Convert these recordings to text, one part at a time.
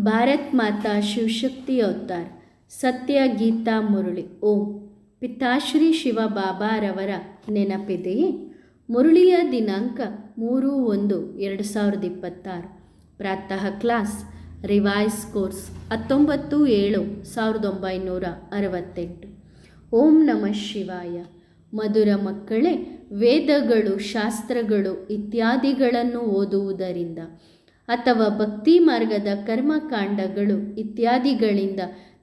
ಭಾರತ್ ಮಾತಾ Shivashakti avatar ಸತ್ಯ ಗೀತಾ ಮುರಳಿ ಓಂ ಪಿತಾಶ್ರೀ ಶಿವಬಾಬಾರವರ ನೆನಪಿದೆಯೇ? ಮುರಳಿಯ ದಿನಾಂಕ 3/1/2026. ಪ್ರಾತಃ class revise course 19/7/1968. ಓಂ ನಮಃ ಶಿವಾಯ. ಮಧುರ ಮಕ್ಕಳೇ, ವೇದಗಳು, ಶಾಸ್ತ್ರಗಳು ಇತ್ಯಾದಿಗಳನ್ನು ಓದುವುದರಿಂದ ಅಥವಾ ಭಕ್ತಿ ಮಾರ್ಗದ ಕರ್ಮಕಾಂಡಗಳು ಇತ್ಯಾದಿಗಳಿಂದ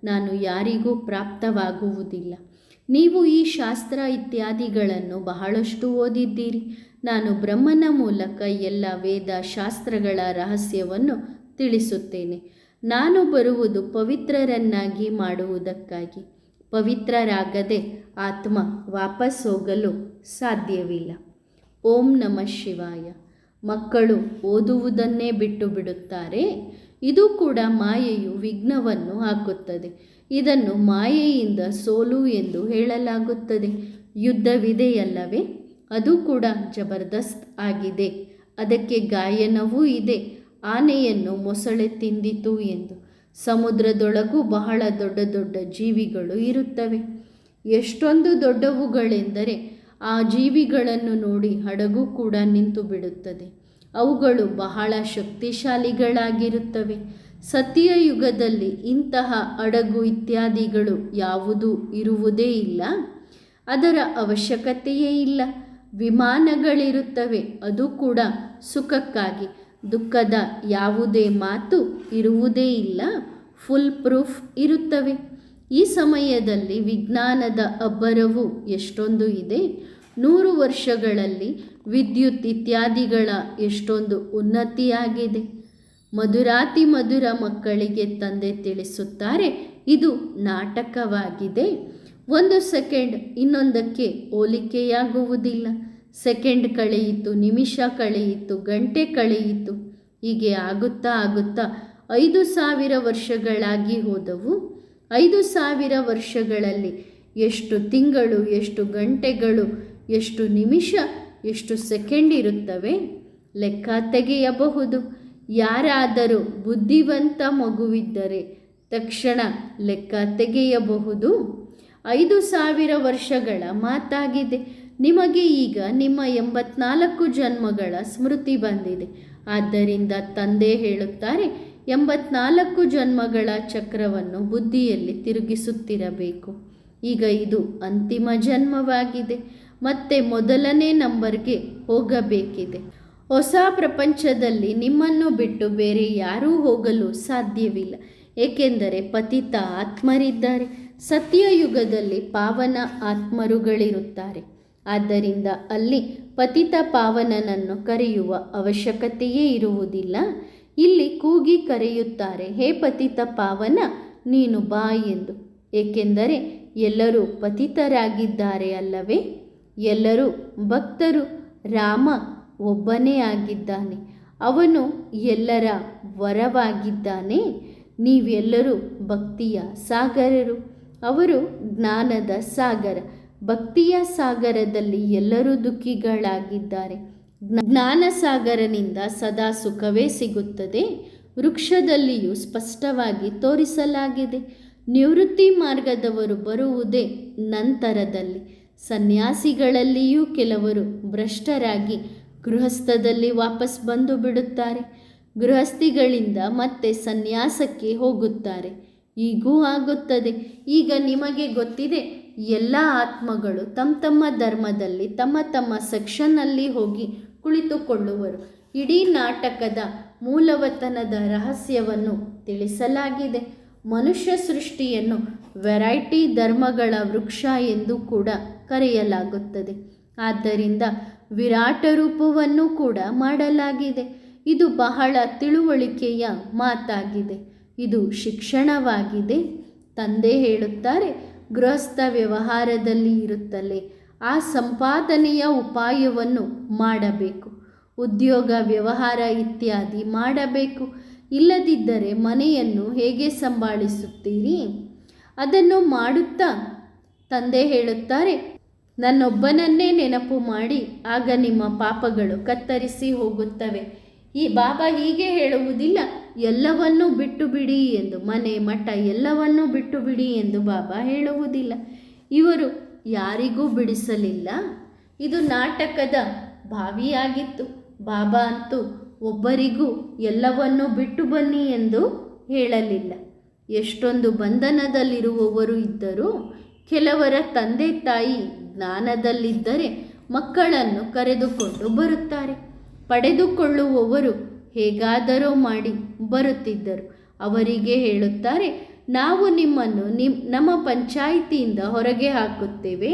ನಾನು ಯಾರಿಗೂ ಪ್ರಾಪ್ತವಾಗುವುದಿಲ್ಲ. ನೀವು ಈ ಶಾಸ್ತ್ರ ಇತ್ಯಾದಿಗಳನ್ನು ಬಹಳಷ್ಟು ಓದಿದ್ದೀರಿ. ನಾನು ಬ್ರಹ್ಮನ ಮೂಲಕ ಎಲ್ಲ ವೇದ ಶಾಸ್ತ್ರಗಳ ರಹಸ್ಯವನ್ನು ತಿಳಿಸುತ್ತೇನೆ. ನಾನು ಬರುವುದು ಪವಿತ್ರರನ್ನಾಗಿ ಮಾಡುವುದಕ್ಕಾಗಿ. ಪವಿತ್ರರಾಗದೆ ಆತ್ಮ ವಾಪಸ್ ಹೋಗಲು ಸಾಧ್ಯವಿಲ್ಲ. ಓಂ ನಮಃ ಶಿವಾಯ. ಮಕ್ಕಳು ಓದುವುದನ್ನೇ ಬಿಟ್ಟು ಬಿಡುತ್ತಾರೆ. ಇದು ಕೂಡ ಮಾಯೆಯು ವಿಘ್ನವನ್ನು ಹಾಕುತ್ತದೆ. ಇದನ್ನು ಮಾಯೆಯಿಂದ ಸೋಲು ಎಂದು ಹೇಳಲಾಗುತ್ತದೆ. ಯುದ್ಧವಿದೆಯಲ್ಲವೇ, ಅದು ಕೂಡ ಜಬರ್ದಸ್ತ್ ಆಗಿದೆ. ಅದಕ್ಕೆ ಗಾಯನವೂ ಇದೆ, ಆನೆಯನ್ನು ಮೊಸಳೆ ತಿಂದಿತು ಎಂದು. ಸಮುದ್ರದೊಳಗೂ ಬಹಳ ದೊಡ್ಡ ದೊಡ್ಡ ಜೀವಿಗಳು ಇರುತ್ತವೆ. ಎಷ್ಟೊಂದು ದೊಡ್ಡವುಗಳೆಂದರೆ ಆ ಜೀವಿಗಳನ್ನು ನೋಡಿ ಹಡಗು ಕೂಡ ನಿಂತು ಬಿಡುತ್ತದೆ. ಅವುಗಳು ಬಹಳ ಶಕ್ತಿಶಾಲಿಗಳಾಗಿರುತ್ತವೆ. ಸತ್ಯಯುಗದಲ್ಲಿ ಇಂತಹ ಹಡಗು ಇತ್ಯಾದಿಗಳು ಯಾವುದೂ ಇರುವುದೇ ಇಲ್ಲ. ಅದರ ಅವಶ್ಯಕತೆಯೇ ಇಲ್ಲ. ವಿಮಾನಗಳಿರುತ್ತವೆ, ಅದು ಕೂಡ ಸುಖಕ್ಕಾಗಿ. ದುಃಖದ ಯಾವುದೇ ಮಾತು ಇರುವುದೇ ಇಲ್ಲ. ಫುಲ್ ಪ್ರೂಫ್ ಇರುತ್ತವೆ. ಈ ಸಮಯದಲ್ಲಿ ವಿಜ್ಞಾನದ ಅಬ್ಬರವು ಎಷ್ಟೊಂದು ಇದೆ. 100 ವರ್ಷಗಳಲ್ಲಿ ವಿದ್ಯುತ್ ಇತ್ಯಾದಿಗಳ ಎಷ್ಟೊಂದು ಉನ್ನತಿಯಾಗಿದೆ. ಮಧುರಾತಿ ಮಧುರ ಮಕ್ಕಳಿಗೆ ತಂದೆ ತಿಳಿಸುತ್ತಾರೆ, ಇದು ನಾಟಕವಾಗಿದೆ. 1 ಸೆಕೆಂಡ್ ಇನ್ನೊಂದಕ್ಕೆ ಹೋಲಿಕೆಯಾಗುವುದಿಲ್ಲ. ಸೆಕೆಂಡ್ ಕಳೆಯಿತು, ನಿಮಿಷ ಕಳೆಯಿತು, ಗಂಟೆ ಕಳೆಯಿತು. ಹೀಗೆ ಆಗುತ್ತಾ ಆಗುತ್ತಾ 5000 ವರ್ಷಗಳಾಗಿ ಹೋದವು. 5000 ವರ್ಷಗಳಲ್ಲಿ ಎಷ್ಟು ತಿಂಗಳು, ಎಷ್ಟು ಗಂಟೆಗಳು, ಎಷ್ಟು ನಿಮಿಷ, ಎಷ್ಟು ಸೆಕೆಂಡ್ ಇರುತ್ತವೆ, ಲೆಕ್ಕ ತೆಗೆಯಬಹುದು. ಯಾರಾದರೂ ಬುದ್ಧಿವಂತ ಮಗುವಿದ್ದರೆ ತಕ್ಷಣ ಲೆಕ್ಕ ತೆಗೆಯಬಹುದು. 5000 ವರ್ಷಗಳ ಮಾತಾಗಿದೆ. ನಿಮಗೆ ಈಗ ನಿಮ್ಮ 84 ಜನ್ಮಗಳ ಸ್ಮೃತಿ ಬಂದಿದೆ. ಆದ್ದರಿಂದ ತಂದೆ ಹೇಳುತ್ತಾರೆ, 84 ಜನ್ಮಗಳ ಚಕ್ರವನ್ನು ಬುದ್ಧಿಯಲ್ಲಿ ತಿರುಗಿಸುತ್ತಿರಬೇಕು. ಈಗ ಇದು ಅಂತಿಮ ಜನ್ಮವಾಗಿದೆ. ಮತ್ತೆ ಮೊದಲನೇ ನಂಬರ್ಗೆ ಹೋಗಬೇಕಿದೆ. ಹೊಸ ಪ್ರಪಂಚದಲ್ಲಿ ನಿಮ್ಮನ್ನು ಬಿಟ್ಟು ಬೇರೆ ಯಾರೂ ಹೋಗಲು ಸಾಧ್ಯವಿಲ್ಲ. ಏಕೆಂದರೆ ಪತಿತ ಆತ್ಮರಿದ್ದಾರೆ. ಸತ್ಯಯುಗದಲ್ಲಿ ಪಾವನ ಆತ್ಮರುಗಳಿರುತ್ತಾರೆ. ಆದ್ದರಿಂದ ಅಲ್ಲಿ ಪತಿತ ಪಾವನನನ್ನು ಕರೆಯುವ ಅವಶ್ಯಕತೆಯೇ ಇರುವುದಿಲ್ಲ. ಇಲ್ಲಿ ಕೂಗಿ ಕರೆಯುತ್ತಾರೆ, ಹೇ ಪತಿತ ಪಾವನ, ನೀನು ಬಾ ಎಂದು. ಏಕೆಂದರೆ ಎಲ್ಲರೂ ಪತಿತರಾಗಿದ್ದಾರೆ ಅಲ್ಲವೇ? ಎಲ್ಲರೂ ಭಕ್ತರು. ರಾಮ ಒಬ್ಬನೇ ಆಗಿದ್ದಾನೆ. ಅವನು ಎಲ್ಲರ ವರವಾಗಿದ್ದಾನೆ. ನೀವೆಲ್ಲರೂ ಭಕ್ತಿಯ ಸಾಗರರು. ಅವರು ಜ್ಞಾನದ ಸಾಗರ. ಭಕ್ತಿಯ ಸಾಗರದಲ್ಲಿ ಎಲ್ಲರೂ ದುಃಖಿಗಳಾಗಿದ್ದಾರೆ. ಜ್ಞಾನ ಸಾಗರನಿಂದ ಸದಾ ಸುಖವೇ ಸಿಗುತ್ತದೆ. ವೃಕ್ಷದಲ್ಲಿಯೂ ಸ್ಪಷ್ಟವಾಗಿ ತೋರಿಸಲಾಗಿದೆ. ನಿವೃತ್ತಿ ಮಾರ್ಗದವರು ಬರುವುದೇ ನಂತರದಲ್ಲಿ. ಸನ್ಯಾಸಿಗಳಲ್ಲಿಯೂ ಕೆಲವರು ಭ್ರಷ್ಟರಾಗಿ ಗೃಹಸ್ಥದಲ್ಲಿ ವಾಪಸ್ ಬಂದು ಬಿಡುತ್ತಾರೆ. ಗೃಹಸ್ಥಿಗಳಿಂದ ಮತ್ತೆ ಸನ್ಯಾಸಕ್ಕೆ ಹೋಗುತ್ತಾರೆ. ಈಗೂ ಆಗುತ್ತದೆ. ಈಗ ನಿಮಗೆ ಗೊತ್ತಿದೆ, ಎಲ್ಲ ಆತ್ಮಗಳು ತಮ್ಮ ಧರ್ಮದಲ್ಲಿ ತಮ್ಮ ತಮ್ಮ ಸೆಕ್ಷನ್ನಲ್ಲಿ ಹೋಗಿ ಕುಳಿತುಕೊಳ್ಳುವರು. ಇಡೀ ನಾಟಕದ ಮೂಲವತನದ ರಹಸ್ಯವನ್ನು ತಿಳಿಸಲಾಗಿದೆ. ಮನುಷ್ಯ ಸೃಷ್ಟಿಯನ್ನು ವೆರೈಟಿ ಧರ್ಮಗಳ ವೃಕ್ಷ ಎಂದು ಕೂಡ ಕರೆಯಲಾಗುತ್ತದೆ. ಆದ್ದರಿಂದ ವಿರಾಟ ರೂಪವನ್ನು ಕೂಡ ಮಾಡಲಾಗಿದೆ. ಇದು ಬಹಳ ತಿಳುವಳಿಕೆಯ ಮಾತಾಗಿದೆ. ಇದು ಶಿಕ್ಷಣವಾಗಿದೆ. ತಂದೆ ಹೇಳುತ್ತಾರೆ, ಗೃಹಸ್ಥ ವ್ಯವಹಾರದಲ್ಲಿ ಇರುತ್ತಲೇ ಆ ಸಂಪಾದನೆಯ ಉಪಾಯವನ್ನು ಮಾಡಬೇಕು. ಉದ್ಯೋಗ, ವ್ಯವಹಾರ ಇತ್ಯಾದಿ ಮಾಡಬೇಕು. ಇಲ್ಲದಿದ್ದರೆ ಮನೆಯನ್ನು ಹೇಗೆ ಸಂಭಾಳಿಸುತ್ತೀರಿ? ಅದನ್ನು ಮಾಡುತ್ತಾ ತಂದೆ ಹೇಳುತ್ತಾರೆ, ನನ್ನೊಬ್ಬನನ್ನೇ ನೆನಪು ಮಾಡಿ, ಆಗ ನಿಮ್ಮ ಪಾಪಗಳು ಕತ್ತರಿಸಿ ಹೋಗುತ್ತವೆ. ಈ ಬಾಬಾ ಹೀಗೆ ಹೇಳುವುದಿಲ್ಲ, ಎಲ್ಲವನ್ನೂ ಬಿಟ್ಟು ಬಿಡಿ ಎಂದು, ಮನೆ ಮಠ ಎಲ್ಲವನ್ನೂ ಬಿಟ್ಟು ಬಿಡಿ ಎಂದು ಬಾಬಾ ಹೇಳುವುದಿಲ್ಲ. ಇವರು ಯಾರಿಗೂ ಬಿಡಿಸಲಿಲ್ಲ. ಇದು ನಾಟಕದ ಭಾವಿಯಾಗಿತ್ತು. ಬಾಬಾ ಅಂತೂ ಒಬ್ಬರಿಗೂ ಎಲ್ಲವನ್ನೂ ಬಿಟ್ಟು ಬನ್ನಿ ಎಂದು ಹೇಳಲಿಲ್ಲ. ಎಷ್ಟೊಂದು ಬಂಧನದಲ್ಲಿರುವವರು ಇದ್ದರೂ ಕೆಲವರ ತಂದೆ ತಾಯಿ ಜ್ಞಾನದಲ್ಲಿದ್ದರೆ ಮಕ್ಕಳನ್ನು ಕರೆದುಕೊಂಡು ಬರುತ್ತಾರೆ. ಪಡೆದುಕೊಳ್ಳುವವರು ಹೇಗಾದರೂ ಮಾಡಿ ಬರುತ್ತಿದ್ದರು. ಅವರಿಗೆ ಹೇಳುತ್ತಾರೆ, ನಾವು ನಿಮ್ಮನ್ನು ನಮ್ಮ ಪಂಚಾಯಿತಿಯಿಂದ ಹೊರಗೆ ಹಾಕುತ್ತೇವೆ.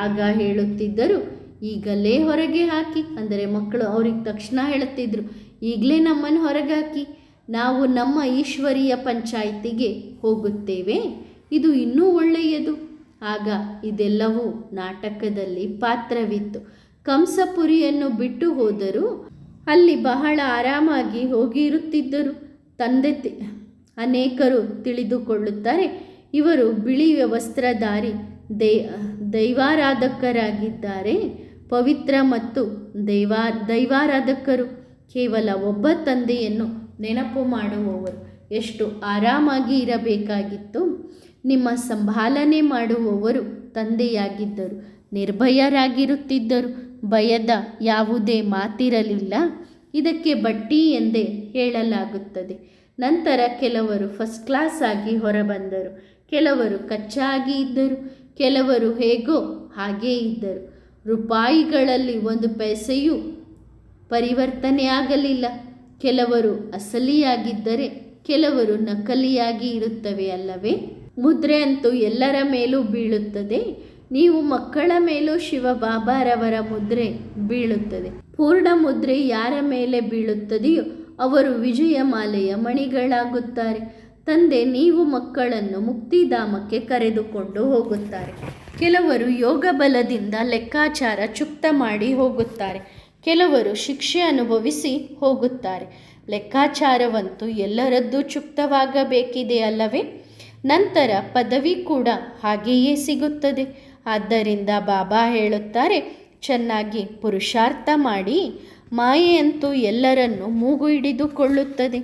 ಆಗ ಹೇಳುತ್ತಿದ್ದರು, ಈಗಲೇ ಹೊರಗೆ ಹಾಕಿ. ಅಂದರೆ ಮಕ್ಕಳು ಅವ್ರಿಗೆ ತಕ್ಷಣ ಹೇಳುತ್ತಿದ್ದರು, ಈಗಲೇ ನಮ್ಮನ್ನು ಹೊರಗೆ ಹಾಕಿ, ನಾವು ನಮ್ಮ ಈಶ್ವರೀಯ ಪಂಚಾಯಿತಿಗೆ ಹೋಗುತ್ತೇವೆ, ಇದು ಇನ್ನೂ ಒಳ್ಳೆಯದು. ಆಗ ಇದೆಲ್ಲವೂ ನಾಟಕದಲ್ಲಿ ಪಾತ್ರವಿತ್ತು. ಕಂಸಪುರಿಯನ್ನು ಬಿಟ್ಟು ಹೋದರೂ ಅಲ್ಲಿ ಬಹಳ ಆರಾಮಾಗಿ ಹೋಗಿರುತ್ತಿದ್ದರು. ಅನೇಕರು ತಿಳಿದುಕೊಳ್ಳುತ್ತಾರೆ, ಇವರು ಬಿಳಿ ವಸ್ತ್ರಧಾರಿ ದೈವಾರಾಧಕರಾಗಿದ್ದಾರೆ, ಪವಿತ್ರ ಮತ್ತು ದೈವಾರಾಧಕರು, ಕೇವಲ ಒಬ್ಬ ತಂದೆಯನ್ನು ನೆನಪು ಮಾಡುವವರು. ಎಷ್ಟು ಆರಾಮಾಗಿ ಇರಬೇಕಾಗಿತ್ತು. ನಿಮ್ಮ ಸಂಭಾಲನೆ ಮಾಡುವವರು ತಂದೆಯಾಗಿದ್ದರು. ನಿರ್ಭಯರಾಗಿರುತ್ತಿದ್ದರು. ಭಯದ ಯಾವುದೇ ಮಾತಿರಲಿಲ್ಲ. ಇದಕ್ಕೆ ಬಡ್ಡಿ ಎಂದೇ ಹೇಳಲಾಗುತ್ತದೆ. ನಂತರ ಕೆಲವರು ಫಸ್ಟ್ ಕ್ಲಾಸ್ ಆಗಿ ಹೊರಬಂದರು, ಕೆಲವರು ಕಚ್ಚಾಗಿ ಇದ್ದರು, ಕೆಲವರು ಹೇಗೋ ಹಾಗೇ ಇದ್ದರು. ರೂಪಾಯಿಗಳಲ್ಲಿ 1 ಪೈಸೆಯೂ ಪರಿವರ್ತನೆಯಾಗಲಿಲ್ಲ. ಕೆಲವರು ಅಸಲಿಯಾಗಿದ್ದರೆ ಕೆಲವರು ನಕಲಿಯಾಗಿ ಇರುತ್ತವೆ ಅಲ್ಲವೇ? ಮುದ್ರೆ ಅಂತೂ ಎಲ್ಲರ ಮೇಲೂ ಬೀಳುತ್ತದೆ. ನೀವು ಮಕ್ಕಳ ಮೇಲೂ ಶಿವಬಾಬಾರವರ ಮುದ್ರೆ ಬೀಳುತ್ತದೆ. ಪೂರ್ಣ ಮುದ್ರೆ ಯಾರ ಮೇಲೆ ಬೀಳುತ್ತದೆಯೋ ಅವರು ವಿಜಯಮಾಲೆಯ ಮಣಿಗಳಾಗುತ್ತಾರೆ. ತಂದೆ ನೀವು ಮಕ್ಕಳನ್ನು ಮುಕ್ತಿಧಾಮಕ್ಕೆ ಕರೆದುಕೊಂಡು ಹೋಗುತ್ತಾರೆ. ಕೆಲವರು ಯೋಗ ಬಲದಿಂದ ಲೆಕ್ಕಾಚಾರ ಚುಕ್ತ ಮಾಡಿ ಹೋಗುತ್ತಾರೆ. ಕೆಲವರು ಶಿಕ್ಷೆ ಅನುಭವಿಸಿ ಹೋಗುತ್ತಾರೆ. ಲೆಕ್ಕಾಚಾರವಂತೂ ಎಲ್ಲರದ್ದೂ ಚುಕ್ತವಾಗಬೇಕಿದೆ ಅಲ್ಲವೇ? ನಂತರ ಪದವಿ ಕೂಡ ಹಾಗೆಯೇ ಸಿಗುತ್ತದೆ. ಆದ್ದರಿಂದ ಬಾಬಾ ಹೇಳುತ್ತಾರೆ, ಚೆನ್ನಾಗಿ ಪುರುಷಾರ್ಥ ಮಾಡಿ. ಮಾಯೆಯಂತೂ ಎಲ್ಲರನ್ನು ಮೂಗು ಹಿಡಿದುಕೊಳ್ಳುತ್ತದೆ.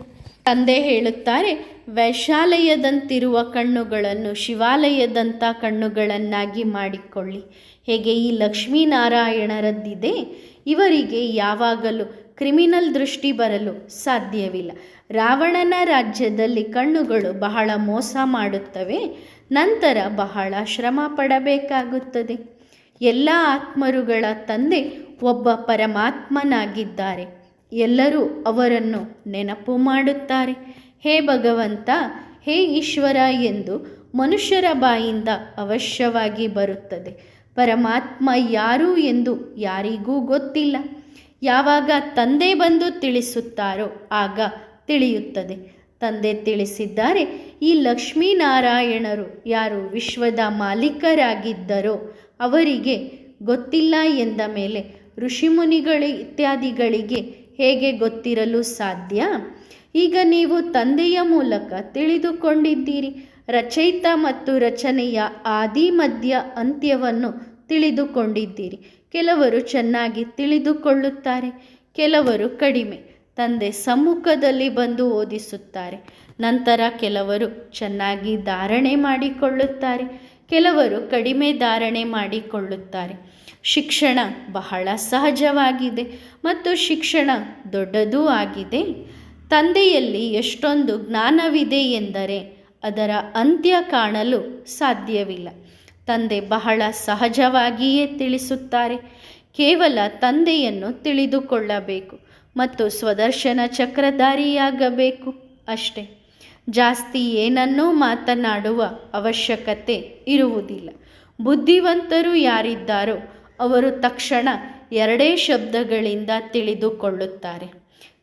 ತಂದೆ ಹೇಳುತ್ತಾರೆ, ವೈಶಾಲಯದಂತಿರುವ ಕಣ್ಣುಗಳನ್ನು ಶಿವಾಲಯದಂಥ ಕಣ್ಣುಗಳನ್ನಾಗಿ ಮಾಡಿಕೊಳ್ಳಿ. ಹೇಗೆ ಈ ಲಕ್ಷ್ಮೀನಾರಾಯಣರದ್ದಿದೆ, ಇವರಿಗೆ ಯಾವಾಗಲೂ ಕ್ರಿಮಿನಲ್ ದೃಷ್ಟಿ ಬರಲು ಸಾಧ್ಯವಿಲ್ಲ. ರಾವಣನ ರಾಜ್ಯದಲ್ಲಿ ಕಣ್ಣುಗಳು ಬಹಳ ಮೋಸ ಮಾಡುತ್ತವೆ. ನಂತರ ಬಹಳ ಶ್ರಮ ಪಡಬೇಕಾಗುತ್ತದೆ. ಎಲ್ಲ ಆತ್ಮರುಗಳ ತಂದೆ ಒಬ್ಬ ಪರಮಾತ್ಮನಾಗಿದ್ದಾರೆ. ಎಲ್ಲರೂ ಅವರನ್ನು ನೆನಪು ಮಾಡುತ್ತಾರೆ. ಹೇ ಭಗವಂತ, ಹೇ ಈಶ್ವರ ಎಂದು ಮನುಷ್ಯರ ಬಾಯಿಂದ ಅವಶ್ಯವಾಗಿ ಬರುತ್ತದೆ. ಪರಮಾತ್ಮ ಯಾರು ಎಂದು ಯಾರಿಗೂ ಗೊತ್ತಿಲ್ಲ. ಯಾವಾಗ ತಂದೆ ಬಂದು ತಿಳಿಸುತ್ತಾರೋ ಆಗ ತಿಳಿಯುತ್ತದೆ. ತಂದೆ ತಿಳಿಸಿದ್ದಾರೆ, ಈ ಲಕ್ಷ್ಮೀನಾರಾಯಣರು ಯಾರು ವಿಶ್ವದ ಮಾಲೀಕರಾಗಿದ್ದರೋ ಅವರಿಗೆ ಗೊತ್ತಿಲ್ಲ ಎಂದ ಮೇಲೆ ಋಷಿಮುನಿಗಳು ಇತ್ಯಾದಿಗಳಿಗೆ ಹೇಗೆ ಗೊತ್ತಿರಲು ಸಾಧ್ಯ? ಈಗ ನೀವು ತಂದೆಯ ಮೂಲಕ ತಿಳಿದುಕೊಂಡಿದ್ದೀರಿ. ರಚಯಿತ ಮತ್ತು ರಚನೆಯ ಆದಿ ಮಧ್ಯ ಅಂತ್ಯವನ್ನು ತಿಳಿದುಕೊಂಡಿದ್ದೀರಿ. ಕೆಲವರು ಚೆನ್ನಾಗಿ ತಿಳಿದುಕೊಳ್ಳುತ್ತಾರೆ, ಕೆಲವರು ಕಡಿಮೆ. ತಂದೆ ಸಮ್ಮುಖದಲ್ಲಿ ಬಂದು ಓದಿಸುತ್ತಾರೆ. ನಂತರ ಕೆಲವರು ಚೆನ್ನಾಗಿ ಧಾರಣೆ ಮಾಡಿಕೊಳ್ಳುತ್ತಾರೆ, ಕೆಲವರು ಕಡಿಮೆ ಧಾರಣೆ ಮಾಡಿಕೊಳ್ಳುತ್ತಾರೆ. ಶಿಕ್ಷಣ ಬಹಳ ಸಹಜವಾಗಿದೆ ಮತ್ತು ಶಿಕ್ಷಣ ದೊಡ್ಡದೂ ಆಗಿದೆ. ತಂದೆಯಲ್ಲಿ ಎಷ್ಟೊಂದು ಜ್ಞಾನವಿದೆ ಎಂದರೆ ಅದರ ಅಂತ್ಯ ಕಾಣಲು ಸಾಧ್ಯವಿಲ್ಲ. ತಂದೆ ಬಹಳ ಸಹಜವಾಗಿಯೇ ತಿಳಿಸುತ್ತಾರೆ. ಕೇವಲ ತಂದೆಯನ್ನು ತಿಳಿದುಕೊಳ್ಳಬೇಕು ಮತ್ತು ಸ್ವದರ್ಶನ ಚಕ್ರಧಾರಿಯಾಗಬೇಕು ಅಷ್ಟೇ. ಜಾಸ್ತಿ ಏನನ್ನೂ ಮಾತನಾಡುವ ಅವಶ್ಯಕತೆ ಇರುವುದಿಲ್ಲ. ಬುದ್ಧಿವಂತರು ಯಾರಿದ್ದಾರೋ ಅವರು ತಕ್ಷಣ 2 ಶಬ್ದಗಳಿಂದ ತಿಳಿದುಕೊಳ್ಳುತ್ತಾರೆ.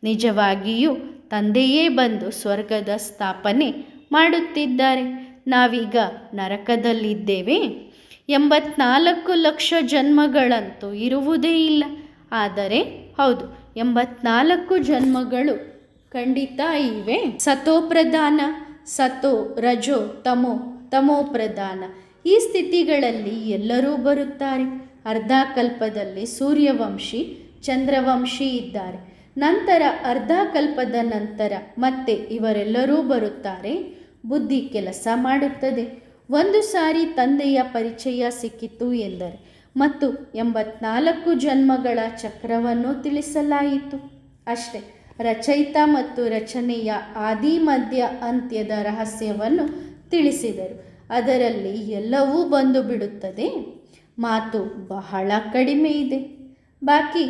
ನಿಜವಾಗಿಯೂ ತಂದೆಯೇ ಬಂದು ಸ್ವರ್ಗದ ಸ್ಥಾಪನೆ ಮಾಡುತ್ತಿದ್ದಾರೆ. ನಾವೀಗ ನರಕದಲ್ಲಿದ್ದೇವೆ. 84 ಲಕ್ಷ ಜನ್ಮಗಳಂತೂ ಇರುವುದೇ ಇಲ್ಲ. ಆದರೆ ಹೌದು, 84 ಜನ್ಮಗಳು ಖಂಡಿತ ಇವೆ. ಸತೋಪ್ರಧಾನ, ಸತೋ ರಜೋ ತಮೋ, ತಮೋಪ್ರಧಾನ ಈ ಸ್ಥಿತಿಗಳಲ್ಲಿ ಎಲ್ಲರೂ ಬರುತ್ತಾರೆ. ಅರ್ಧ ಕಲ್ಪದಲ್ಲಿ ಸೂರ್ಯವಂಶಿ, ಚಂದ್ರವಂಶಿ ಇದ್ದಾರೆ. ನಂತರ ಅರ್ಧ ಕಲ್ಪದ ನಂತರ ಮತ್ತೆ ಇವರೆಲ್ಲರೂ ಬರುತ್ತಾರೆ. ಬುದ್ಧಿ ಕೆಲಸ ಮಾಡುತ್ತದೆ. ಒಂದು ಸಾರಿ ತಂದೆಯ ಪರಿಚಯ ಸಿಕ್ಕಿತು ಎಂದರೆ ಮತ್ತು 84 ಜನ್ಮಗಳ ಚಕ್ರವನ್ನು ತಿಳಿಸಲಾಯಿತು. ಅಷ್ಟೇ. ರಚಯಿತ ಮತ್ತು ರಚನೆಯ ಆದಿ ಮಧ್ಯ ಅಂತ್ಯದ ರಹಸ್ಯವನ್ನು ತಿಳಿಸಿದರು. ಅದರಲ್ಲಿ ಎಲ್ಲವೂ ಬಂದು ಬಿಡುತ್ತದೆ. ಮಾತು ಬಹಳ ಕಡಿಮೆ ಇದೆ. ಬಾಕಿ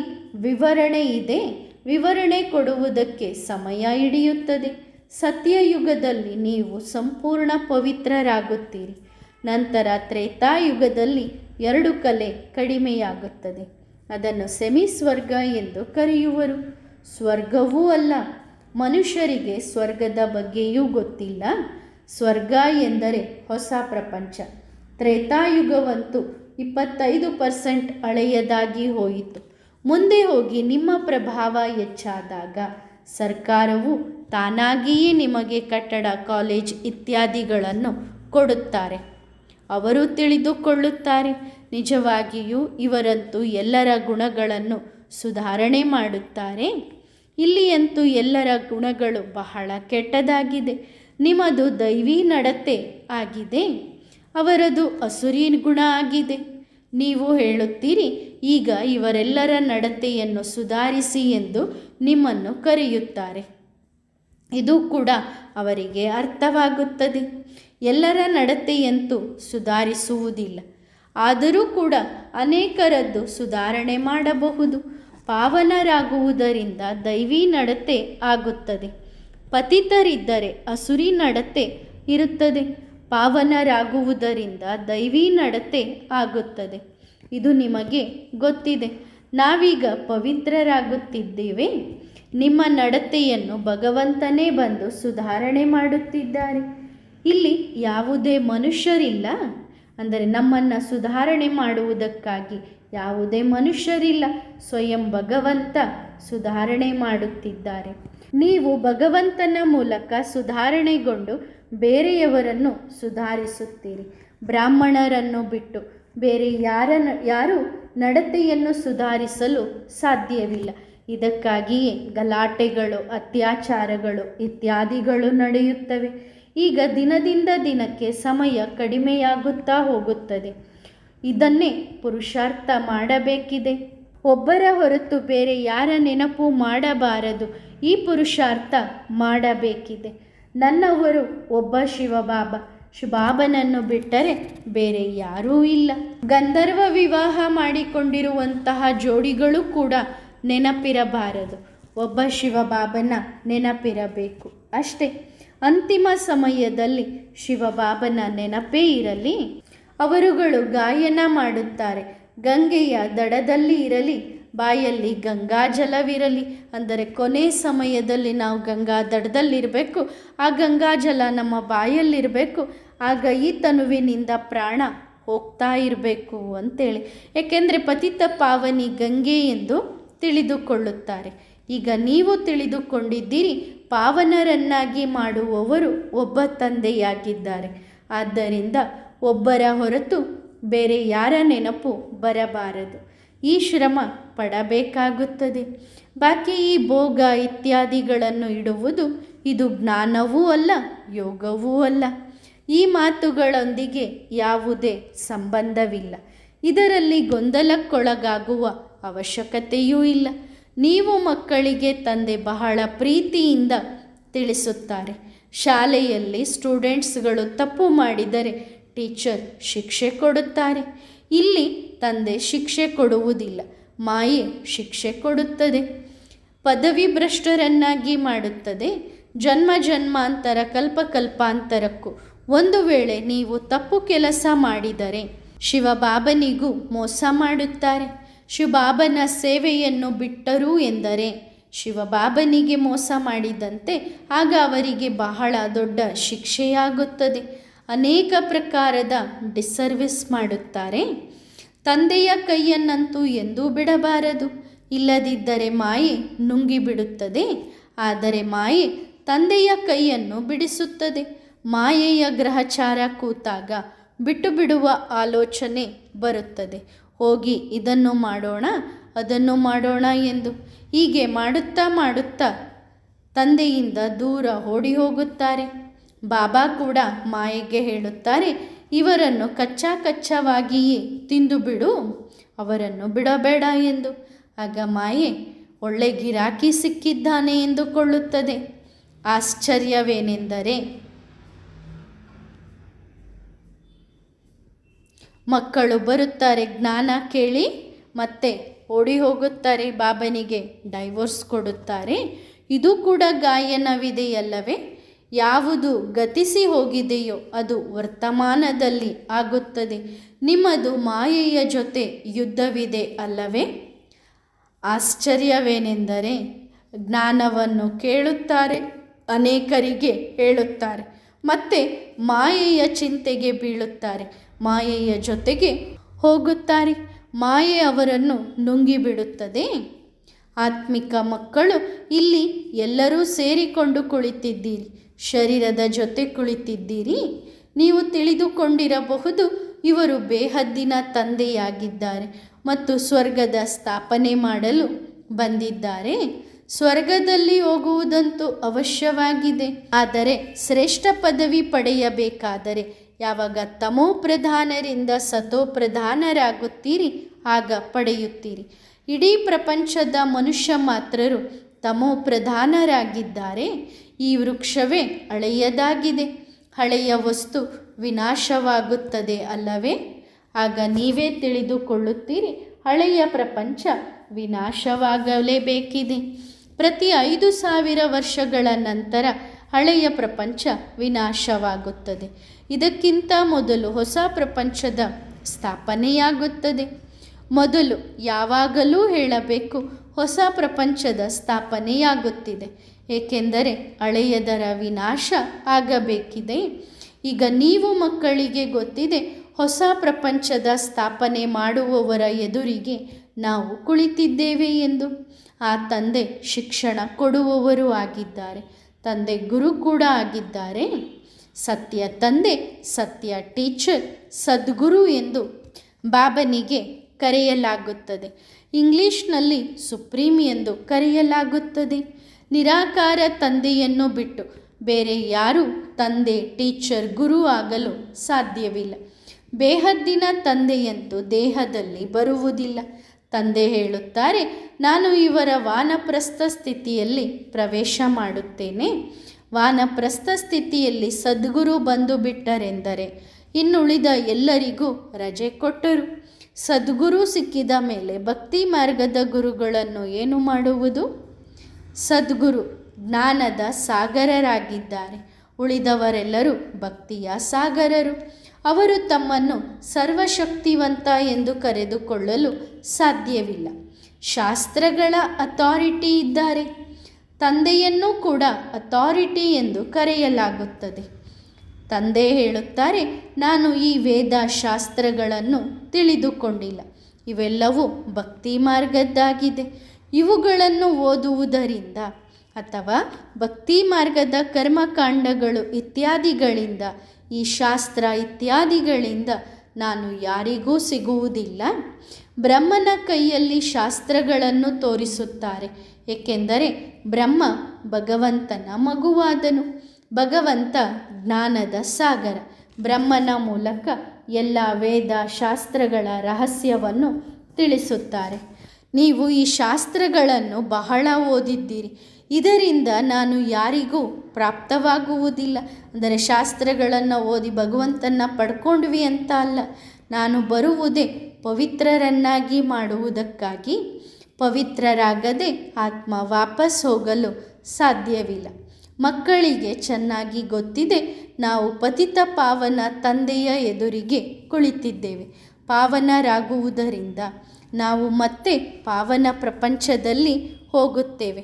ವಿವರಣೆ ಇದೆ. ವಿವರಣೆ ಕೊಡುವುದಕ್ಕೆ ಸಮಯ ಹಿಡಿಯುತ್ತದೆ. ಸತ್ಯಯುಗದಲ್ಲಿ ನೀವು ಸಂಪೂರ್ಣ ಪವಿತ್ರರಾಗುತ್ತೀರಿ. ನಂತರ ತ್ರೇತಾಯುಗದಲ್ಲಿ 2 ಕಲೆ ಕಡಿಮೆಯಾಗುತ್ತದೆ. ಅದನ್ನು ಸೆಮಿ ಸ್ವರ್ಗ ಎಂದು ಕರೆಯುವರು. ಸ್ವರ್ಗವೂ ಅಲ್ಲ. ಮನುಷ್ಯರಿಗೆ ಸ್ವರ್ಗದ ಬಗ್ಗೆಯೂ ಗೊತ್ತಿಲ್ಲ. ಸ್ವರ್ಗ ಎಂದರೆ ಹೊಸ ಪ್ರಪಂಚ. ತ್ರೇತಾಯುಗವಂತೂ 25% ಹಳೆಯದಾಗಿ ಹೋಯಿತು. ಮುಂದೆ ಹೋಗಿ ನಿಮ್ಮ ಪ್ರಭಾವ ಹೆಚ್ಚಾದಾಗ ಸರ್ಕಾರವು ತಾನಾಗಿಯೇ ನಿಮಗೆ ಕಟ್ಟಡ, ಕಾಲೇಜ್ ಇತ್ಯಾದಿಗಳನ್ನು ಕೊಡುತ್ತಾರೆ. ಅವರು ತಿಳಿದುಕೊಳ್ಳುತ್ತಾರೆ. ನಿಜವಾಗಿಯೂ ಇವರಂತೂ ಎಲ್ಲರ ಗುಣಗಳನ್ನು ಸುಧಾರಣೆ ಮಾಡುತ್ತಾರೆ. ಇಲ್ಲಿಯಂತೂ ಎಲ್ಲರ ಗುಣಗಳು ಬಹಳ ಕೆಟ್ಟದಾಗಿದೆ. ನಿಮ್ಮದು ದೈವಿ ನಡತೆ ಆಗಿದೆ, ಅವರದು ಅಸುರಿ ಗುಣ ಆಗಿದೆ. ನೀವು ಹೇಳುತ್ತೀರಿ, ಈಗ ಇವರೆಲ್ಲರ ನಡತೆಯನ್ನು ಸುಧಾರಿಸಿ ಎಂದು ನಿಮ್ಮನ್ನು ಕರೆಯುತ್ತಾರೆ. ಇದು ಕೂಡ ಅವರಿಗೆ ಅರ್ಥವಾಗುತ್ತದೆ. ಎಲ್ಲರ ನಡತೆಯಂತೂ ಸುಧಾರಿಸುವುದಿಲ್ಲ. ಆದರೂ ಕೂಡ ಅನೇಕರದ್ದು ಸುಧಾರಣೆ ಮಾಡಬಹುದು. ಪಾವನರಾಗುವುದರಿಂದ ದೈವಿ ನಡತೆ ಆಗುತ್ತದೆ. ಪತಿತರಿದ್ದರೆ ಅಸುರಿ ನಡತೆ ಇರುತ್ತದೆ. ಪಾವನರಾಗುವುದರಿಂದ ದೈವಿ ನಡತೆ ಆಗುತ್ತದೆ. ಇದು ನಿಮಗೆ ಗೊತ್ತಿದೆ. ನಾವೀಗ ಪವಿತ್ರರಾಗುತ್ತಿದ್ದೇವೆ. ನಿಮ್ಮ ನಡತೆಯನ್ನು ಭಗವಂತನೇ ಬಂದು ಸುಧಾರಣೆ ಮಾಡುತ್ತಿದ್ದಾರೆ. ಇಲ್ಲಿ ಯಾವುದೇ ಮನುಷ್ಯರಿಲ್ಲ. ಅಂದರೆ ನಮ್ಮನ್ನು ಸುಧಾರಣೆ ಮಾಡುವುದಕ್ಕಾಗಿ ಯಾವುದೇ ಮನುಷ್ಯರಿಲ್ಲ. ಸ್ವಯಂ ಭಗವಂತ ಸುಧಾರಣೆ ಮಾಡುತ್ತಿದ್ದಾರೆ. ನೀವು ಭಗವಂತನ ಮೂಲಕ ಸುಧಾರಣೆಗೊಂಡು ಬೇರೆಯವರನ್ನು ಸುಧಾರಿಸುತ್ತೀರಿ. ಬ್ರಾಹ್ಮಣರನ್ನು ಬಿಟ್ಟು ಬೇರೆ ಯಾರು ನಡತೆಯನ್ನು ಸುಧಾರಿಸಲು ಸಾಧ್ಯವಿಲ್ಲ. ಇದಕ್ಕಾಗಿಯೇ ಗಲಾಟೆಗಳು, ಅತ್ಯಾಚಾರಗಳು ಇತ್ಯಾದಿಗಳು ನಡೆಯುತ್ತವೆ. ಈಗ ದಿನದಿಂದ ದಿನಕ್ಕೆ ಸಮಯ ಕಡಿಮೆಯಾಗುತ್ತಾ ಹೋಗುತ್ತದೆ. ಇದನ್ನೇ ಪುರುಷಾರ್ಥ ಮಾಡಬೇಕಿದೆ. ಒಬ್ಬರ ಹೊರತು ಬೇರೆ ಯಾರ ನೆನಪು ಮಾಡಬಾರದು. ಈ ಪುರುಷಾರ್ಥ ಮಾಡಬೇಕಿದೆ. ನನ್ನವರು ಒಬ್ಬ ಶಿವಬಾಬಾ. ಶಿವಬಾಬನನ್ನು ಬಿಟ್ಟರೆ ಬೇರೆ ಯಾರೂ ಇಲ್ಲ. ಗಂಧರ್ವ ವಿವಾಹ ಮಾಡಿಕೊಂಡಿರುವಂತಹ ಜೋಡಿಗಳು ಕೂಡ ನೆನಪಿರಬಾರದು. ಒಬ್ಬ ಶಿವಬಾಬನ ನೆನಪಿರಬೇಕು ಅಷ್ಟೇ. ಅಂತಿಮ ಸಮಯದಲ್ಲಿ ಶಿವಬಾಬನ ನೆನಪೇ ಇರಲಿ. ಅವರುಗಳು ಗಾಯನ ಮಾಡುತ್ತಾರೆ. ಗಂಗೆಯ ದಡದಲ್ಲಿ ಇರಲಿ, ಬಾಯಲ್ಲಿ ಗಂಗಾಜಲವಿರಲಿ. ಅಂದರೆ ಕೊನೆ ಸಮಯದಲ್ಲಿ ನಾವು ಗಂಗಾ ದಡದಲ್ಲಿರಬೇಕು. ಆ ಗಂಗಾಜಲ ನಮ್ಮ ಬಾಯಲ್ಲಿರಬೇಕು. ಆಗ ಈ ತನುವಿನಿಂದ ಪ್ರಾಣ ಹೋಗ್ತಾ ಇರಬೇಕು ಅಂತೇಳಿ. ಏಕೆಂದರೆ ಪತಿತ ಪಾವನಿ ಗಂಗೆ ಎಂದು ತಿಳಿದುಕೊಳ್ಳುತ್ತಾರೆ. ಈಗ ನೀವು ತಿಳಿದುಕೊಂಡಿದ್ದೀರಿ, ಪಾವನರನ್ನಾಗಿ ಮಾಡುವವರು ಒಬ್ಬ ತಂದೆಯಾಗಿದ್ದಾರೆ. ಆದ್ದರಿಂದ ಒಬ್ಬರ ಹೊರತು ಬೇರೆ ಯಾರ ನೆನಪು ಬರಬಾರದು. ಈ ಶ್ರಮ ಪಡಬೇಕಾಗುತ್ತದೆ. ಬಾಕಿ ಈ ಭೋಗ ಇತ್ಯಾದಿಗಳನ್ನು ಇಡುವುದು ಇದು ಜ್ಞಾನವೂ ಅಲ್ಲ, ಯೋಗವೂ ಅಲ್ಲ. ಈ ಮಾತುಗಳೊಂದಿಗೆ ಯಾವುದೇ ಸಂಬಂಧವಿಲ್ಲ. ಇದರಲ್ಲಿ ಗೊಂದಲಕ್ಕೊಳಗಾಗುವ ಅವಶ್ಯಕತೆಯೂ ಇಲ್ಲ. ನೀವು ಮಕ್ಕಳಿಗೆ ತಂದೆ ಬಹಳ ಪ್ರೀತಿಯಿಂದ ತಿಳಿಸುತ್ತಾರೆ. ಶಾಲೆಯಲ್ಲಿ ಸ್ಟೂಡೆಂಟ್ಸ್ಗಳು ತಪ್ಪು ಮಾಡಿದರೆ ಟೀಚರ್ ಶಿಕ್ಷೆ ಕೊಡುತ್ತಾರೆ. ಇಲ್ಲಿ ತಂದೆ ಶಿಕ್ಷೆ ಕೊಡುವುದಿಲ್ಲ, ಮಾಯೆ ಶಿಕ್ಷೆ ಕೊಡುತ್ತದೆ. ಪದವಿ ಭ್ರಷ್ಟರನ್ನಾಗಿ ಮಾಡುತ್ತದೆ. ಜನ್ಮ ಜನ್ಮಾಂತರ ಕಲ್ಪಕಲ್ಪಾಂತರಕ್ಕೂ ಒಂದು ವೇಳೆ ನೀವು ತಪ್ಪು ಕೆಲಸ ಮಾಡಿದರೆ ಶಿವಬಾಬನಿಗೂ ಮೋಸ ಮಾಡುತ್ತಾರೆ. ಶಿವಬಾಬನ ಸೇವೆಯನ್ನು ಬಿಟ್ಟರು ಎಂದರೆ ಶಿವಬಾಬನಿಗೆ ಮೋಸ ಮಾಡಿದಂತೆ. ಆಗ ಅವರಿಗೆ ಬಹಳ ದೊಡ್ಡ ಶಿಕ್ಷೆಯಾಗುತ್ತದೆ. ಅನೇಕ ಪ್ರಕಾರದ ಡಿಸರ್ವಿಸ್ ಮಾಡುತ್ತಾರೆ. ತಂದೆಯ ಕೈಯನ್ನಂತೂ ಎಂದೂ ಬಿಡಬಾರದು. ಇಲ್ಲದಿದ್ದರೆ ಮಾಯೆ ನುಂಗಿಬಿಡುತ್ತದೆ. ಆದರೆ ಮಾಯೆ ತಂದೆಯ ಕೈಯನ್ನು ಬಿಡಿಸುತ್ತದೆ. ಮಾಯೆಯ ಗ್ರಹಚಾರ ಕೂತಾಗ ಬಿಟ್ಟು ಬಿಡುವ ಆಲೋಚನೆ ಬರುತ್ತದೆ. ಹೋಗಿ ಇದನ್ನು ಮಾಡೋಣ, ಅದನ್ನು ಮಾಡೋಣ ಎಂದು. ಹೀಗೆ ಮಾಡುತ್ತಾ ಮಾಡುತ್ತಾ ತಂದೆಯಿಂದ ದೂರ ಓಡಿ ಹೋಗುತ್ತಾರೆ. ಬಾಬಾ ಕೂಡ ಮಾಯೆಗೆ ಹೇಳುತ್ತಾರೆ, ಇವರನ್ನು ಕಚ್ಚಾವಾಗಿಯೇ ತಿಂದು ಬಿಡು, ಅವರನ್ನು ಬಿಡಬೇಡ ಎಂದು. ಆಗ ಮಾಯೆ ಒಳ್ಳೆ ಗಿರಾಕಿ ಸಿಕ್ಕಿದ್ದಾನೆ ಎಂದುಕೊಳ್ಳುತ್ತದೆ. ಆಶ್ಚರ್ಯವೇನೆಂದರೆ ಮಕ್ಕಳು ಬರುತ್ತಾರೆ, ಜ್ಞಾನ ಕೇಳಿ ಮತ್ತೆ ಓಡಿ ಹೋಗುತ್ತಾರೆ, ಬಾಬನಿಗೆ ಡೈವೋರ್ಸ್ ಕೊಡುತ್ತಾರೆ. ಇದು ಕೂಡ ಗಾಯನವಿದೆಯಲ್ಲವೇ? ಯಾವುದು ಗತಿಸಿ ಹೋಗಿದೆಯೋ ಅದು ವರ್ತಮಾನದಲ್ಲಿ ಆಗುತ್ತದೆ. ನಿಮ್ಮದು ಮಾಯೆಯ ಜೊತೆ ಯುದ್ಧವಿದೆ ಅಲ್ಲವೇ? ಆಶ್ಚರ್ಯವೇನೆಂದರೆ ಜ್ಞಾನವನ್ನು ಕೇಳುತ್ತಾರೆ, ಅನೇಕರಿಗೆ ಹೇಳುತ್ತಾರೆ, ಮತ್ತೆ ಮಾಯೆಯ ಚಿಂತೆಗೆ ಬೀಳುತ್ತಾರೆ, ಮಾಯೆಯ ಜೊತೆಗೆ ಹೋಗುತ್ತಾರೆ. ಮಾಯೆ ಅವರನ್ನು ನುಂಗಿಬಿಡುತ್ತದೆ. ಆತ್ಮಿಕ ಮಕ್ಕಳು ಇಲ್ಲಿ ಎಲ್ಲರೂ ಸೇರಿಕೊಂಡು ಕುಳಿತಿದ್ದೀರಿ, ಶರೀರದ ಜೊತೆ ಕುಳಿತಿದ್ದೀರಿ. ನೀವು ತಿಳಿದುಕೊಂಡಿರಬಹುದು, ಇವರು ಬೇಹದ್ದಿನ ತಂದೆಯಾಗಿದ್ದಾರೆ ಮತ್ತು ಸ್ವರ್ಗದ ಸ್ಥಾಪನೆ ಮಾಡಲು ಬಂದಿದ್ದಾರೆ. ಸ್ವರ್ಗದಲ್ಲಿ ಹೋಗುವುದಂತೂ ಅವಶ್ಯವಾಗಿದೆ. ಆದರೆ ಶ್ರೇಷ್ಠ ಪದವಿ ಪಡೆಯಬೇಕಾದರೆ ಯಾವಾಗ ತಮೋ ಪ್ರಧಾನರಿಂದ ಸತೋ ಪ್ರಧಾನರಾಗುತ್ತೀರಿ ಆಗ ಪಡೆಯುತ್ತೀರಿ. ಇಡೀ ಪ್ರಪಂಚದ ಮನುಷ್ಯ ಮಾತ್ರರು ತಮೋ ಪ್ರಧಾನರಾಗಿದ್ದಾರೆ. ಈ ವೃಕ್ಷವೇ ಹಳೆಯದಾಗಿದೆ. ಹಳೆಯ ವಸ್ತು ವಿನಾಶವಾಗುತ್ತದೆ ಅಲ್ಲವೇ? ಆಗ ನೀವೇ ತಿಳಿದುಕೊಳ್ಳುತ್ತೀರಿ, ಹಳೆಯ ಪ್ರಪಂಚ ವಿನಾಶವಾಗಲೇಬೇಕಿದೆ. ಪ್ರತಿ 5,000 ವರ್ಷಗಳ ನಂತರ ಹಳೆಯ ಪ್ರಪಂಚ ವಿನಾಶವಾಗುತ್ತದೆ. ಇದಕ್ಕಿಂತ ಮೊದಲು ಹೊಸ ಪ್ರಪಂಚದ ಸ್ಥಾಪನೆಯಾಗುತ್ತದೆ. ಮೊದಲು ಯಾವಾಗಲೂ ಹೇಳಬೇಕು, ಹೊಸ ಪ್ರಪಂಚದ ಸ್ಥಾಪನೆಯಾಗುತ್ತಿದೆ, ಏಕೆಂದರೆ ಹಳೆಯದರ ವಿನಾಶ ಆಗಬೇಕಿದೆ. ಈಗ ನೀವು ಮಕ್ಕಳಿಗೆ ಗೊತ್ತಿದೆ, ಹೊಸ ಪ್ರಪಂಚದ ಸ್ಥಾಪನೆ ಮಾಡುವವರ ಎದುರಿಗೆ ನಾವು ಕುಳಿತಿದ್ದೇವೆ ಎಂದು. ಆ ತಂದೆ ಶಿಕ್ಷಣ ಕೊಡುವವರು ಆಗಿದ್ದಾರೆ, ತಂದೆ ಗುರು ಕೂಡ ಆಗಿದ್ದಾರೆ. ಸತ್ಯ ತಂದೆ, ಸತ್ಯ ಟೀಚರ್, ಸದ್ಗುರು ಎಂದು ಬಾಬನಿಗೆ ಕರೆಯಲಾಗುತ್ತದೆ. ಇಂಗ್ಲಿಷ್ನಲ್ಲಿ ಸುಪ್ರೀಂ ಎಂದು ಕರೆಯಲಾಗುತ್ತದೆ. ನಿರಾಕಾರ ತಂದೆಯನ್ನು ಬಿಟ್ಟು ಬೇರೆ ಯಾರೂ ತಂದೆ, ಟೀಚರ್, ಗುರು ಆಗಲು ಸಾಧ್ಯವಿಲ್ಲ. ಬೇಹದ್ದಿನ ತಂದೆಯಂತೂ ದೇಹದಲ್ಲಿ ಬರುವುದಿಲ್ಲ. ತಂದೆ ಹೇಳುತ್ತಾರೆ, ನಾನು ಇವರ ವಾನಪ್ರಸ್ಥ ಸ್ಥಿತಿಯಲ್ಲಿ ಪ್ರವೇಶ ಮಾಡುತ್ತೇನೆ. ವಾನಪ್ರಸ್ಥ ಸ್ಥಿತಿಯಲ್ಲಿ ಸದ್ಗುರು ಬಂದು ಬಿಟ್ಟರೆಂದರೆ ಇನ್ನುಳಿದ ಎಲ್ಲರಿಗೂ ರಜೆ ಕೊಟ್ಟರು. ಸದ್ಗುರು ಸಿಕ್ಕಿದ ಮೇಲೆ ಭಕ್ತಿ ಮಾರ್ಗದ ಗುರುಗಳನ್ನು ಏನು ಮಾಡುವುದು? ಸದ್ಗುರು ಜ್ಞಾನದ ಸಾಗರರಾಗಿದ್ದಾರೆ, ಉಳಿದವರೆಲ್ಲರೂ ಭಕ್ತಿಯ ಸಾಗರರು. ಅವರು ತಮ್ಮನ್ನು ಸರ್ವಶಕ್ತಿವಂತ ಎಂದು ಕರೆದುಕೊಳ್ಳಲು ಸಾಧ್ಯವಿಲ್ಲ. ಶಾಸ್ತ್ರಗಳ ಅಥಾರಿಟಿ ಇದ್ದಾರೆ. ತಂದೆಯನ್ನು ಕೂಡ ಅಥಾರಿಟಿ ಎಂದು ಕರೆಯಲಾಗುತ್ತದೆ. ತಂದೆ ಹೇಳುತ್ತಾರೆ, ನಾನು ಈ ವೇದ ಶಾಸ್ತ್ರಗಳನ್ನು ತಿಳಿದುಕೊಂಡಿಲ್ಲ, ಇವೆಲ್ಲವೂ ಭಕ್ತಿ ಮಾರ್ಗದ್ದಾಗಿದೆ. ಇವುಗಳನ್ನು ಓದುವುದರಿಂದ ಅಥವಾ ಭಕ್ತಿ ಮಾರ್ಗದ ಕರ್ಮಕಾಂಡಗಳು ಇತ್ಯಾದಿಗಳಿಂದ, ಈ ಶಾಸ್ತ್ರ ಇತ್ಯಾದಿಗಳಿಂದ ನಾನು ಯಾರಿಗೂ ಸಿಗುವುದಿಲ್ಲ. ಬ್ರಹ್ಮನ ಕೈಯಲ್ಲಿ ಶಾಸ್ತ್ರಗಳನ್ನು ತೋರಿಸುತ್ತಾರೆ, ಏಕೆಂದರೆ ಬ್ರಹ್ಮ ಭಗವಂತನ ಮಗುವಾದನು. ಭಗವಂತ ಜ್ಞಾನದ ಸಾಗರ. ಬ್ರಹ್ಮನ ಮೂಲಕ ಎಲ್ಲ ವೇದ ಶಾಸ್ತ್ರಗಳ ರಹಸ್ಯವನ್ನು ತಿಳಿಸುತ್ತಾರೆ. ನೀವು ಈ ಶಾಸ್ತ್ರಗಳನ್ನು ಬಹಳ ಓದಿದ್ದೀರಿ, ಇದರಿಂದ ನಾನು ಯಾರಿಗೂ ಪ್ರಾಪ್ತವಾಗುವುದಿಲ್ಲ. ಅಂದರೆ ಶಾಸ್ತ್ರಗಳನ್ನು ಓದಿ ಭಗವಂತನ ಪಡ್ಕೊಂಡ್ವಿ ಅಂತ ಅಲ್ಲ. ನಾನು ಬರುವುದೇ ಪವಿತ್ರರನ್ನಾಗಿ ಮಾಡುವುದಕ್ಕಾಗಿ. ಪವಿತ್ರರಾಗದೆ ಆತ್ಮ ವಾಪಸ್ ಹೋಗಲು ಸಾಧ್ಯವಿಲ್ಲ. ಮಕ್ಕಳಿಗೆ ಚೆನ್ನಾಗಿ ಗೊತ್ತಿದೆ, ನಾವು ಪತಿತ ಪಾವನ ತಂದೆಯ ಎದುರಿಗೆ ಕುಳಿತಿದ್ದೇವೆ. ಪಾವನರಾಗುವುದರಿಂದ ನಾವು ಮತ್ತೆ ಪಾವನ ಪ್ರಪಂಚದಲ್ಲಿ ಹೋಗುತ್ತೇವೆ.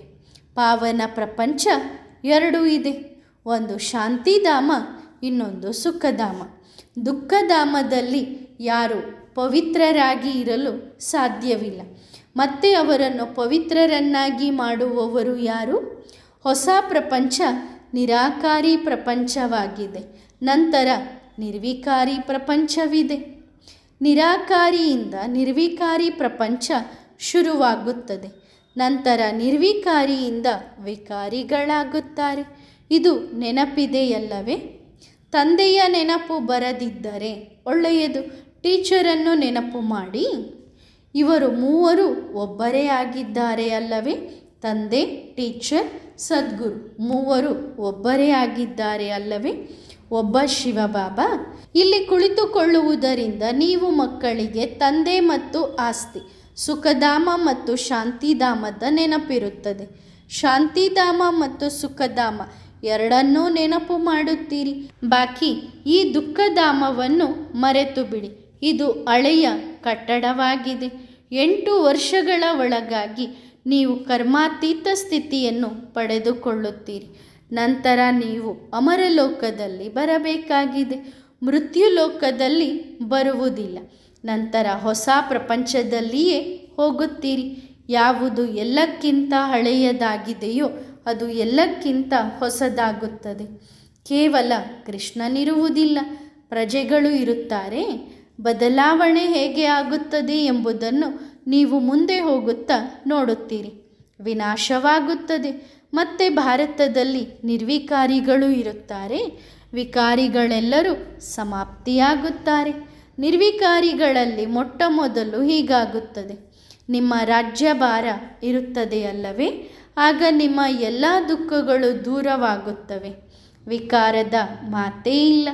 ಪಾವನ ಪ್ರಪಂಚ 2 ಇದೆ, ಒಂದು ಶಾಂತಿಧಾಮ, ಇನ್ನೊಂದು ಸುಖಧಾಮ. ದುಃಖಧಾಮದಲ್ಲಿ ಯಾರು ಪವಿತ್ರರಾಗಿ ಇರಲು ಸಾಧ್ಯವಿಲ್ಲ. ಮತ್ತೆ ಅವರನ್ನು ಪವಿತ್ರರನ್ನಾಗಿ ಮಾಡುವವರು ಯಾರು? ಹೊಸ ಪ್ರಪಂಚ ನಿರಾಕಾರಿ ಪ್ರಪಂಚವಾಗಿದೆ. ನಂತರ ನಿರ್ವಿಕಾರಿ ಪ್ರಪಂಚವಿದೆ. ನಿರಾಕಾರಿಯಿಂದ ನಿರ್ವಿಕಾರಿ ಪ್ರಪಂಚ ಶುರುವಾಗುತ್ತದೆ. ನಂತರ ನಿರ್ವಿಕಾರಿಯಿಂದ ವಿಕಾರಿಗಳಾಗುತ್ತಾರೆ. ಇದು ನೆನಪಿದೆಯಲ್ಲವೇ? ತಂದೆಯ ನೆನಪು ಬರದಿದ್ದರೆ ಒಳ್ಳೆಯದು. ಟೀಚರನ್ನು ನೆನಪು ಮಾಡಿ. ಇವರು ಮೂವರು ಒಬ್ಬರೇ ಆಗಿದ್ದಾರೆ ಅಲ್ಲವೇ? ತಂದೆ, ಟೀಚರ್, ಸದ್ಗುರು ಮೂವರು ಒಬ್ಬರೇ ಆಗಿದ್ದಾರೆ ಅಲ್ಲವೇ? ಒಬ್ಬ ಶಿವಬಾಬಾ. ಇಲ್ಲಿ ಕುಳಿತುಕೊಳ್ಳುವುದರಿಂದ ನೀವು ಮಕ್ಕಳಿಗೆ ತಂದೆ ಮತ್ತು ಆಸ್ತಿ, ಸುಖಧಾಮ ಮತ್ತು ಶಾಂತಿಧಾಮದ ನೆನಪಿರುತ್ತದೆ. ಶಾಂತಿಧಾಮ ಮತ್ತು ಸುಖಧಾಮ ಎರಡನ್ನೂ ನೆನಪು ಮಾಡುತ್ತೀರಿ. ಬಾಕಿ ಈ ದುಃಖಧಾಮವನ್ನು ಮರೆತು ಬಿಡಿ. ಇದು ಹಳೆಯ ಕಟ್ಟಡವಾಗಿದೆ. 8 ವರ್ಷಗಳ ಒಳಗಾಗಿ ನೀವು ಕರ್ಮಾತೀತ ಸ್ಥಿತಿಯನ್ನು ಪಡೆದುಕೊಳ್ಳುತ್ತೀರಿ. ನಂತರ ನೀವು ಅಮರಲೋಕದಲ್ಲಿ ಬರಬೇಕಾಗಿದೆ. ಮೃತ್ಯುಲೋಕದಲ್ಲಿ ಬರುವುದಿಲ್ಲ. ನಂತರ ಹೊಸ ಪ್ರಪಂಚದಲ್ಲಿಯೇ ಹೋಗುತ್ತೀರಿ. ಯಾವುದು ಎಲ್ಲಕ್ಕಿಂತ ಹಳೆಯದಾಗಿದೆಯೋ ಅದು ಎಲ್ಲಕ್ಕಿಂತ ಹೊಸದಾಗುತ್ತದೆ. ಕೇವಲ ಕೃಷ್ಣನಿರುವುದಿಲ್ಲ, ಪ್ರಜೆಗಳು ಇರುತ್ತಾರೆ. ಬದಲಾವಣೆ ಹೇಗೆ ಆಗುತ್ತದೆ ಎಂಬುದನ್ನು ನೀವು ಮುಂದೆ ಹೋಗುತ್ತಾ ನೋಡುತ್ತೀರಿ. ವಿನಾಶವಾಗುತ್ತದೆ. ಮತ್ತೆ ಭಾರತದಲ್ಲಿ ನಿರ್ವಿಕಾರಿಗಳು ಇರುತ್ತಾರೆ. ವಿಕಾರಿಗಳೆಲ್ಲರೂ ಸಮಾಪ್ತಿಯಾಗುತ್ತಾರೆ. ನಿರ್ವಿಕಾರಿಗಳಲ್ಲಿ ಮೊಟ್ಟ ಮೊದಲು ಹೀಗಾಗುತ್ತದೆ. ನಿಮ್ಮ ರಾಜ್ಯಭಾರ ಇರುತ್ತದೆಯಲ್ಲವೇ? ಆಗ ನಿಮ್ಮ ಎಲ್ಲ ದುಃಖಗಳು ದೂರವಾಗುತ್ತವೆ. ವಿಕಾರದ ಮಾತೇ ಇಲ್ಲ.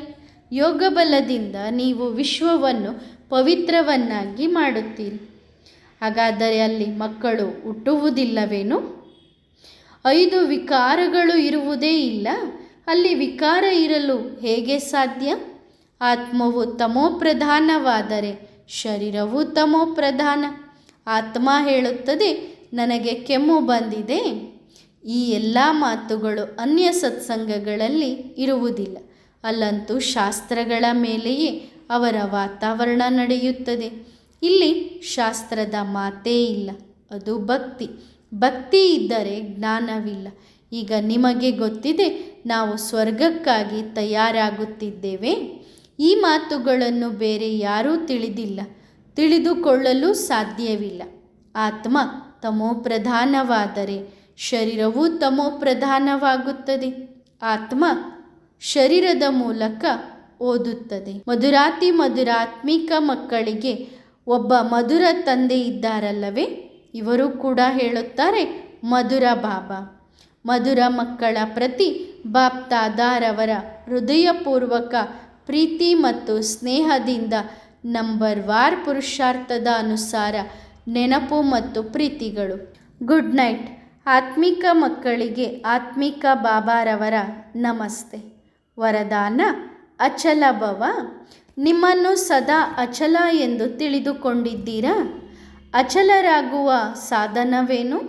ಯೋಗ ಬಲದಿಂದ ನೀವು ವಿಶ್ವವನ್ನು ಪವಿತ್ರವನ್ನಾಗಿ ಮಾಡುತ್ತೀರಿ. ಹಾಗಾದರೆ ಅಲ್ಲಿ ಮಕ್ಕಳು ಹುಟ್ಟುವುದಿಲ್ಲವೇನು? 5 ವಿಕಾರಗಳು ಇರುವುದೇ ಇಲ್ಲ. ಅಲ್ಲಿ ವಿಕಾರ ಇರಲು ಹೇಗೆ ಸಾಧ್ಯ? ಆತ್ಮವು ತಮೋಪ್ರಧಾನವಾದರೆ ಶರೀರವು ತಮೋಪ್ರಧಾನ. ಆತ್ಮ ಹೇಳುತ್ತದೆ, ನನಗೆ ಕೆಮ್ಮು ಬಂದಿದೆ. ಈ ಎಲ್ಲ ಮಾತುಗಳು ಅನ್ಯ ಸತ್ಸಂಗಗಳಲ್ಲಿ ಇರುವುದಿಲ್ಲ. ಅಲ್ಲಂತೂ ಶಾಸ್ತ್ರಗಳ ಮೇಲೆಯೇ ಅವರ ವಾತಾವರಣ ನಡೆಯುತ್ತದೆ. ಇಲ್ಲಿ ಶಾಸ್ತ್ರದ ಮಾತೇ ಇಲ್ಲ. ಅದು ಭಕ್ತಿ. ಭಕ್ತಿ ಇದ್ದರೆ ಜ್ಞಾನವಿಲ್ಲ. ಈಗ ನಿಮಗೆ ಗೊತ್ತಿದೆ, ನಾವು ಸ್ವರ್ಗಕ್ಕಾಗಿ ತಯಾರಾಗುತ್ತಿದ್ದೇವೆ. ಈ ಮಾತುಗಳನ್ನು ಬೇರೆ ಯಾರೂ ತಿಳಿದಿಲ್ಲ, ತಿಳಿದುಕೊಳ್ಳಲು ಸಾಧ್ಯವಿಲ್ಲ. ಆತ್ಮ ತಮೋಪ್ರಧಾನವಾದರೆ ಶರೀರವು ತಮೋಪ್ರಧಾನವಾಗುತ್ತದೆ. ಆತ್ಮ ಶರೀರದ ಮೂಲಕ ಓದುತ್ತದೆ. ಮಧುರಾತಿ ಮಧುರಾತ್ಮಿಕ ಮಕ್ಕಳಿಗೆ ಒಬ್ಬ ಮಧುರ ತಂದೆ ಇದ್ದಾರಲ್ಲವೇ? ಇವರು ಕೂಡ ಹೇಳುತ್ತಾರೆ ಮಧುರ ಬಾಬಾ. ಮಧುರ ಮಕ್ಕಳ ಪ್ರತಿ ಬಾಪ್ ದಾದಾರವರ ಹೃದಯಪೂರ್ವಕ ಪ್ರೀತಿ ಮತ್ತು ಸ್ನೇಹದಿಂದ ನಂಬರ್ವಾರ್ ಪುರುಷಾರ್ಥದ ಅನುಸಾರ ನೆನಪು ಮತ್ತು ಪ್ರೀತಿಗಳು. Good night. ಆತ್ಮಿಕ ಮಕ್ಕಳಿಗೆ ಆತ್ಮಿಕ ಬಾಬಾರವರ ನಮಸ್ತೆ. ವರದಾನ: ಅಚಲ ಭವ. ನಿಮ್ಮನ್ನು ಸದಾ ಅಚಲ ಎಂದು ತಿಳಿದುಕೊಂಡಿದ್ದೀರಾ? ಅಚಲರಾಗುವ ಸಾಧನವೇನು?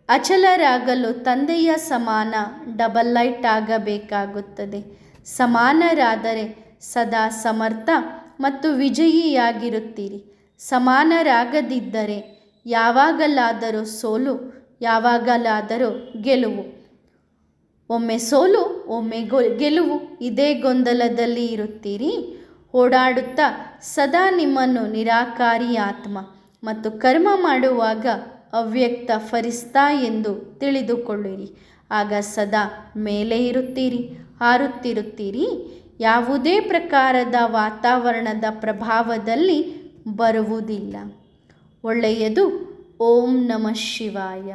ಅಚಲರಾಗಲು ತಂದೆಯ ಸಮಾನ ಡಬಲ್ ಲೈಟ್ ಆಗಬೇಕಾಗುತ್ತದೆ. ಸಮಾನರಾದರೆ ಸದಾ ಸಮರ್ಥ ಮತ್ತು ವಿಜಯಿಯಾಗಿರುತ್ತೀರಿ. ಸಮಾನರಾಗದಿದ್ದರೆ ಯಾವಾಗಲಾದರೂ ಸೋಲು, ಯಾವಾಗಲಾದರೂ ಗೆಲುವು. ಒಮ್ಮೆ ಸೋಲು, ಒಮ್ಮೆ ಗೆಲುವು. ಇದೇ ಗೊಂದಲದಲ್ಲಿ ಇರುತ್ತೀರಿ. ಓಡಾಡುತ್ತಾ ಸದಾ ನಿಮ್ಮನ್ನು ನಿರಾಕಾರಿ ಆತ್ಮ ಮತ್ತು ಕರ್ಮ ಮಾಡುವಾಗ ಅವ್ಯಕ್ತ ಫರಿಸ್ತಾ ಎಂದು ತಿಳಿದುಕೊಳ್ಳಿರಿ. ಆಗ ಸದಾ ಮೇಲೆ ಇರುತ್ತೀರಿ, ಹಾರುತ್ತಿರುತ್ತೀರಿ. ಯಾವುದೇ ಪ್ರಕಾರದ ವಾತಾವರಣದ ಪ್ರಭಾವದಲ್ಲಿ ಬರುವುದಿಲ್ಲ. ಒಳ್ಳೆಯದು. ಓಂ ನಮಃ ಶಿವಾಯ.